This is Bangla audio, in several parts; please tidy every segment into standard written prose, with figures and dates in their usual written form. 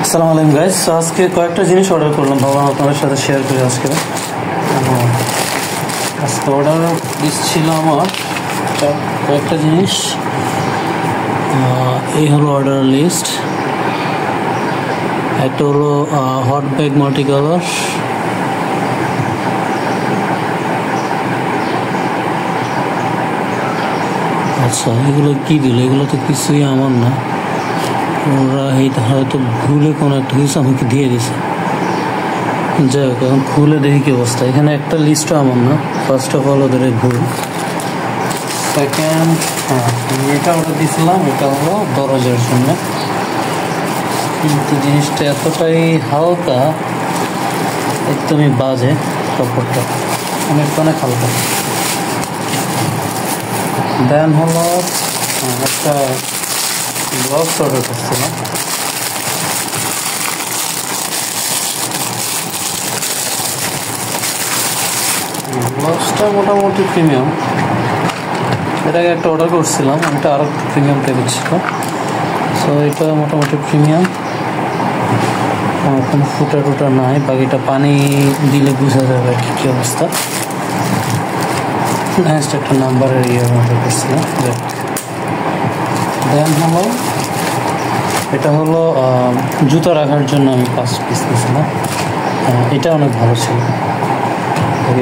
আসসালামু আলাইকুম গাইস। আজকে কয়েকটা জিনিস অর্ডার করলাম, ভাবলাম আপনাদের সাথে শেয়ার করি। আজকে অর্ডার লিস্ট ছিল আমার কয়েকটা জিনিস। এই হলো অর্ডার লিস্ট। একটা হলো হট ব্যাগ মাল্টি কালার, আচ্ছা এগুলো কি দিল? এগুলো তো কিছুই আমার না, ওরা হয়তো ভুলে কোনো একটা কিছু আমাকে দিয়ে দিছে। যাই হোক, এখন খুলে দেখি কি অবস্থা। এখানে একটা লিস্টও আমার না। ফার্স্ট অফ অল ওদের ভুল। সেকেন্ড, এটা অর্ডার দিয়েছিলাম, এটা হলো দরজার জন্য, কিন্তু জিনিসটা এতটাই হালকা, একদমই বাজে। কাপড়টা অনেক হালকা। দেন হলো একটা গ্লাভস অর্ডার করছিলাম। গ্লাভসটা মোটামুটি প্রিমিয়াম। এটাকে একটা অর্ডার করছিলাম, এটা আরও প্রিমিয়াম টাইপের ছিল। সো এটা মোটামুটি প্রিমিয়াম, কোনো ফুটা নাই। বাকিটা পানি দিলে বোঝা যাবে কী অবস্থা। নেক্সট একটা নাম্বারের অর্ডার করছিলাম। দেন হলো এটা হলো জুতা রাখার জন্য আমি 5 পিস নিয়েছিলাম। এটা অনেক ভালো ছিল।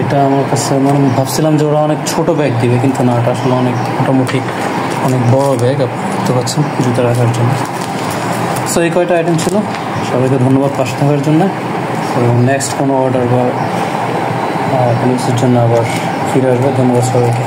এটা আমার কাছে ভাবছিলাম যে ওরা অনেক ছোট ব্যাগ দিবে, কিন্তু না, এটা আসলে মোটামুটি অনেক বড় ব্যাগ। আপনি দেখতে পাচ্ছেন, জুতা রাখার জন্য। সো এই কয়টা আইটেম ছিল। সবাইকে ধন্যবাদ পাশে থাকার জন্য। তো নেক্সট কোনো অর্ডার বা কোনো কিছুর জন্য আবার ফিরে আসবে। ধন্যবাদ সবাইকে।